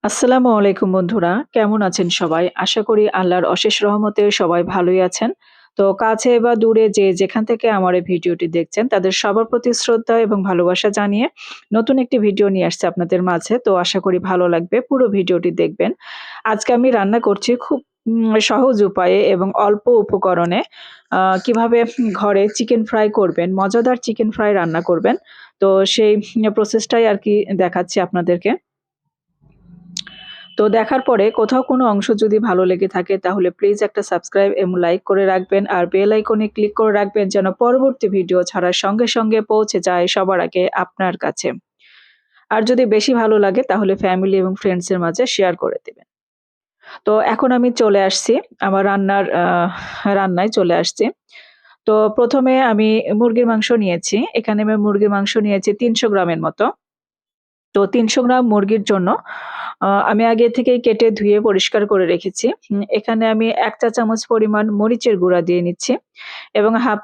আসসালামু আলাইকুম বন্ধুরা। কেমন আছেন সবাই? আশা করি আল্লাহর অশেষ রহমতে সবাই ভালোই আছেন। তো কাছে বা দূরে যে যেখান থেকে আমার এই ভিডিওটি দেখছেন তাদের সবার প্রতি শ্রদ্ধা এবং ভালোবাসা জানিয়ে নতুন একটি ভিডিও নিয়ে আসছি আপনাদের মাঝে। তো আশা করি ভালো লাগবে। পুরো ভিডিওটি দেখবেন। আজকে আমি রান্না করছি খুব সহজ উপায়ে এবং অল্প উপকরণে কিভাবে ঘরে চিকেন ফ্রাই করবেন, মজাদার চিকেন ফ্রাই রান্না করবেন। তো সেই প্রসেসটাই আরকি দেখাচ্ছি আপনাদেরকে। তো দেখার পরে কোথাও কোনো অংশ যদি ভালো লেগে থাকে তাহলে প্লিজ একটা সাবস্ক্রাইব এবং লাইক করে রাখবেন আর বেল আইকনে ক্লিক করে রাখবেন যেন পরবর্তী ভিডিও ছাড়ার সঙ্গে সঙ্গে পৌঁছে যায় সবার আগে আপনার কাছে। আর যদি বেশি ভালো লাগে তাহলে ফ্যামিলি এবং ফ্রেন্ডস এর মাঝে শেয়ার করে দিবেন। তো এখন আমি চলে আসছি আমার রান্নায় চলে আসছি। তো ১ম এ আমি মুরগির মাংস নিয়েছি। এখানে আমি মুরগির মাংস নিয়েছি ৩০০ গ্রামের মতো। তো ৩০০ গ্রাম মুরগির জন্য আমি আগে থেকেই কেটে ধুয়ে পরিষ্কার করে রেখেছি। এখানে আমি ১ চা চামচ পরিমাণ মরিচের গুঁড়া দিয়ে নিচ্ছি এবং ১/২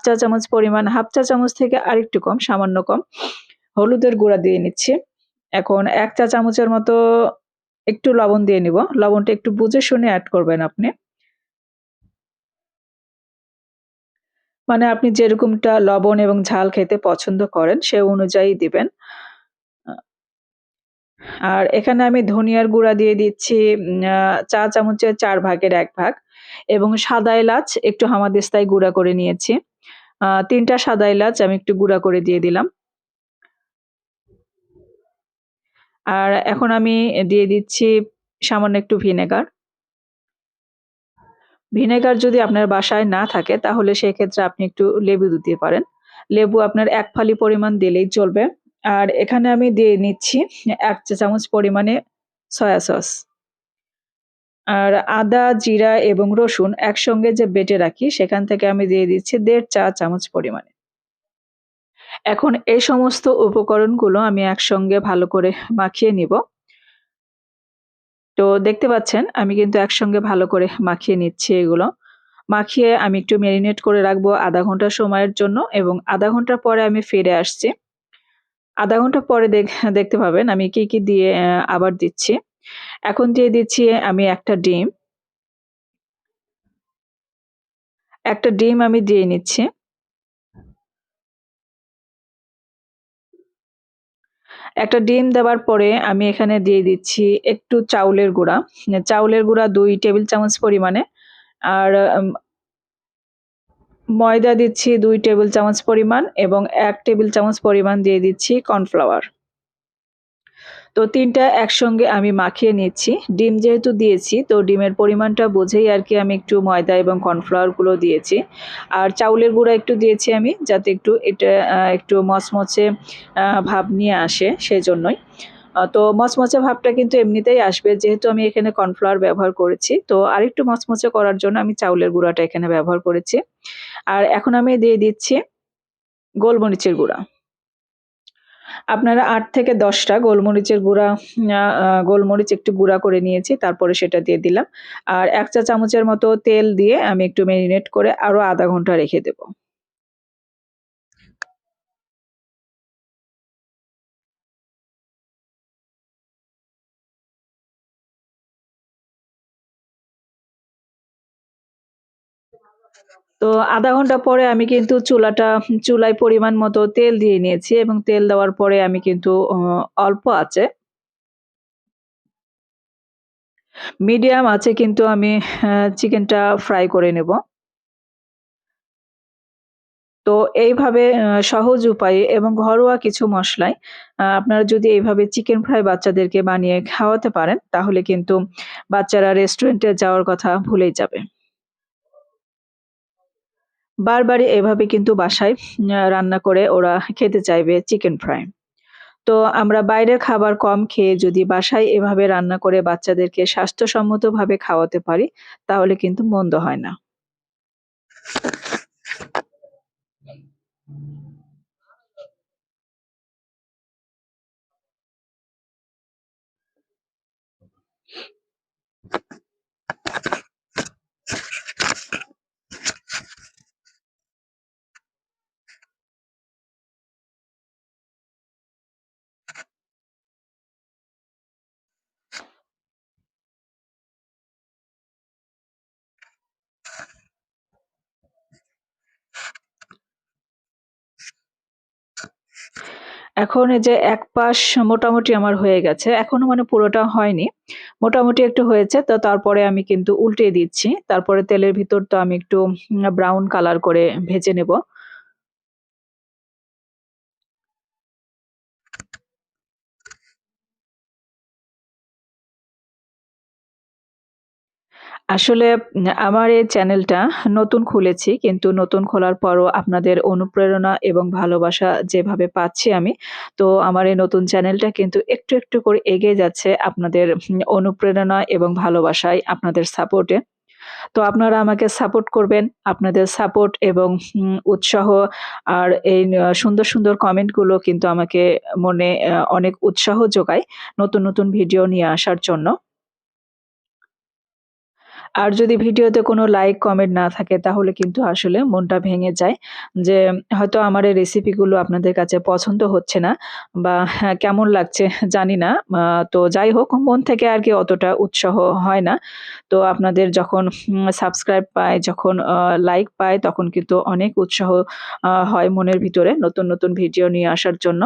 চা চামচ থেকে আরেকটু কম, সামান্য কম হলুদের গুঁড়া দিয়ে নিচ্ছি। এখন ১ চা চামচের মতো একটু লবণ দিয়ে নিব। লবণটা একটু বুঝে শুনে এড করবেন আপনি। মানে আপনি যেরকমটা লবণ এবং ঝাল খেতে পছন্দ করেন সে অনুযায়ী দিবেন। আ আর এখানে আমি ধনিয়ার গুঁড়া দিয়ে দিচ্ছি চা চামচের ৪ ভাগের ১ ভাগ এবং সাদা এলাচ একটু হামানদিস্তায় গুঁড়া করে নিয়েছি। ৩ টা সাদা এলাচ আমি একটু গুঁড়া করে দিয়ে দিলাম। আর এখন আমি দিয়ে দিচ্ছি সামান্য একটু ভিনেগার। ভিনেগার যদি আপনার বাসায় না থাকে তাহলে সেক্ষেত্রে আপনি একটু লেবু দিতে পারেন। লেবু আপনার ১ ফালি পরিমাণ দিলেই চলবে। আর এখানে আমি দিয়ে নিচ্ছি ১ চা চামচ পরিমাণে সয়া সস। আর আদা, জিরা এবং রসুন একসঙ্গে যে বেটে রাখি সেখান থেকে আমি দিয়ে দিচ্ছি ১.৫ চা চামচ পরিমাণে। এখন এই সমস্ত উপকরণগুলো আমি একসঙ্গে ভালো করে মাখিয়ে নিব। তো দেখতে পাচ্ছেন আমি কিন্তু একসঙ্গে ভালো করে মাখিয়ে নিচ্ছি এগুলো। মাখিয়ে আমি একটু মেরিনেট করে রাখবো ০.৫ ঘন্টা সময়ের জন্য এবং ০.৫ ঘন্টা পরে আমি ফিরে আসছি। ০.৫ ঘন্টা পরে দেখতে পাবেন আমি কি দিয়ে আবার দিচ্ছি। এখন দিয়ে দিচ্ছি আমি একটা ডিম। একটা ডিম আমি দিয়ে নিচ্ছি। একটা ডিম দেওয়ার পরে আমি এখানে দিয়ে দিচ্ছি একটু চাউলের গুঁড়া। চাউলের গুঁড়া ২ টেবিল চামচ পরিমাণে। আর ময়দা দিচ্ছি ২ টেবিল চামচ পরিমাণ এবং ১ টেবিল চামচ পরিমাণ দিয়ে দিচ্ছি কর্নফ্লাওয়ার। তো ৩ টা একসঙ্গে আমি মাখিয়ে নিচ্ছি। ডিম যেহেতু দিয়েছি তো ডিমের পরিমাণটা বুঝেই আরকি আমি একটু ময়দা এবং কর্নফ্লাওয়ার গুলো দিয়েছি। আর চাউলের গুঁড়া একটু দিয়েছি আমি যাতে একটু এটা একটু মচমচে ভাব নিয়ে আসে সেজন্যই। তো মচমচে ভাবটা কিন্তু এমনিতেই আসবে যেহেতু আমি এখানে কর্নফ্লাওয়ার ব্যবহার করেছি। তো আরেকটু মচমচে করার জন্য আমি চাউলের গুঁড়াটা এখানে ব্যবহার করেছি। আর এখন আমি দিয়ে দিচ্ছি গোলমরিচের গুঁড়া। আপনারা ৮ থেকে ১০ টা গোলমরিচের গুঁড়া গোলমরিচ একটু গুঁড়া করে নিয়েছি। তারপরে সেটা দিয়ে দিলাম। আর ১ চা চামচের মতো তেল দিয়ে আমি একটু মেরিনেট করে আরো ০.৫ ঘন্টা রেখে দেব। তো ০.৫ ঘন্টা পরে আমি কিন্তু চুলায় পরিমাণ মতো তেল দিয়ে নিয়েছি এবং তেল দেওয়ার পরে আমি কিন্তু অল্প আঁচে মিডিয়াম আঁচে কিন্তু আমি চিকেনটা ফ্রাই করে নেব। তো এইভাবে সহজ উপায়ে এবং ঘরোয়া কিছু মসলায় আপনারা যদি এইভাবে চিকেন ফ্রাই বাচ্চাদেরকে বানিয়ে খাওয়াতে পারেন, তাহলে কিন্তু বাচ্চারা রেস্টুরেন্টে যাওয়ার কথা ভুলেই যাবে। বারবারই এভাবে কিন্তু বাসায় রান্না করে ওরা খেতে চাইবে চিকেন ফ্রাই। তো আমরা বাইরের খাবার কম খেয়ে যদি বাসায় এভাবে রান্না করে বাচ্চাদেরকে স্বাস্থ্যসম্মতভাবে খাওয়াতে পারি, তাহলে কিন্তু মন্দ হয় না। এখন এই যে এক পাশ মোটামুটি আমার হয়ে গেছে। এখনো মানে পুরোটা হয়নি। মোটামুটি একটু হয়েছে। তো তারপরে আমি কিন্তু উল্টিয়ে দিচ্ছি। তারপরে তেলের ভিতর তো আমি একটু ব্রাউন কালার করে ভেজে নেব। আসলে আমার এই চ্যানেলটা নতুন খুলেছি। কিন্তু নতুন খোলার পরও আপনাদের অনুপ্রেরণা এবং ভালোবাসা যেভাবে পাচ্ছি আমি, তো আমার এই নতুন চ্যানেলটা কিন্তু একটু, একটু করে এগিয়ে যাচ্ছে আপনাদের অনুপ্রেরণা এবং ভালোবাসায়, আপনাদের সাপোর্টে। তো আপনারা আমাকে সাপোর্ট করবেন। আপনাদের সাপোর্ট এবং উৎসাহ আর এই সুন্দর, সুন্দর কমেন্টগুলো কিন্তু আমাকে মনে অনেক উৎসাহ যোগায় নতুন, নতুন ভিডিও নিয়ে আসার জন্য। আর যদি ভিডিওতে কোনো লাইক, কমেন্ট না থাকে তাহলে কিন্তু আসলে মনটা ভেঙে যায়। যে হয়তো আমার এই রেসিপিগুলো আপনাদের কাছে পছন্দ হচ্ছে না বা হ্যাঁ, কেমন লাগছে জানি না। তো যাই হোক মন থেকে আরকি অতটা উৎসাহ হয় না। তো আপনাদের যখন সাবস্ক্রাইব পায়, যখন লাইক পায় তখন কিন্তু অনেক উৎসাহ হয় মনের ভিতরে নতুন, নতুন ভিডিও নিয়ে আসার জন্য।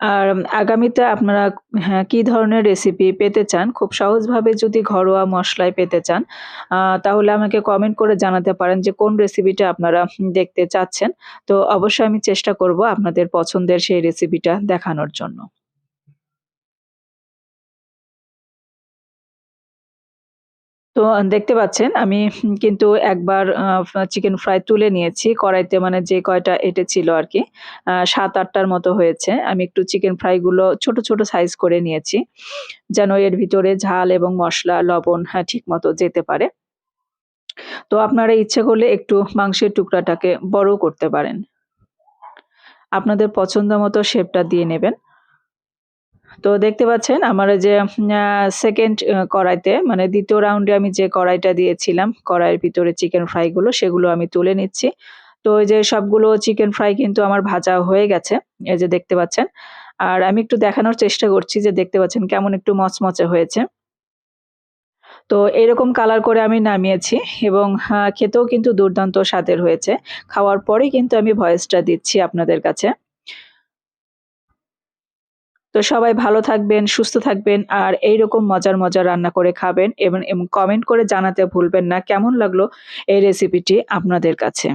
আর আগামীতে আপনারা হ্যাঁ, কি ধরনের রেসিপি পেতে চান? খুব সহজভাবে যদি ঘরোয়া মসলায় পেতে চান, তাহলে আমাকে কমেন্ট করে জানাতে পারেন যে কোন রেসিপিটা আপনারা দেখতে চাচ্ছেন। তো অবশ্যই আমি চেষ্টা করব আপনাদের পছন্দের সেই রেসিপিটা দেখানোর জন্য। তো দেখতে পাচ্ছেন আমি কিন্তু একবার চিকেন ফ্রাই তুলে নিয়েছি। কড়াইতে মানে যে কয়টা এঁটেছিল আরকি। ৭-৮ টার মতো হয়েছে। আমি একটু চিকেন ফ্রাই গুলো ছোট, ছোট সাইজ করে নিয়েছি। যেন এর ভিতরে ঝাল এবং মসলা, লবণ হ্যাঁ, ঠিকমতো যেতে পারে। তো আপনারা ইচ্ছে করলে একটু মাংসের টুকরাটাকে বড়ও করতে পারেন। আপনাদের পছন্দ মতো শেপটা দিয়ে নেবেন। তো দেখতে পাচ্ছেন আমার এই যে 2nd কড়াইতে মানে ২য় রাউন্ডে আমি যে কড়াইটা দিয়েছিলাম, কড়াইয়ের ভিতরে চিকেন ফ্রাই গুলো সেগুলো আমি তুলে নিচ্ছি। তো এই যে সবগুলো চিকেন ফ্রাই কিন্তু আমার ভাজা হয়ে গেছে। এই যে দেখতে পাচ্ছেন। আর আমি একটু দেখানোর চেষ্টা করছি যে দেখতে পাচ্ছেন কেমন একটু মচমচে হয়েছে। তো এরকম কালার করে আমি নামিয়েছি এবং খেতেও কিন্তু দুর্দান্ত স্বাদের হয়েছে। খাওয়ার পরেই কিন্তু আমি ভয়েসটা দিচ্ছি আপনাদের কাছে। তো সবাই ভালো থাকবেন, সুস্থ থাকবেন আর এইরকম মজার, মজার রান্না করে খাবেন এবং কমেন্ট করে জানাতে ভুলবেন না কেমন লাগলো এই রেসিপিটি আপনাদের কাছে।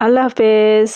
আল্লাহ হাফেজ।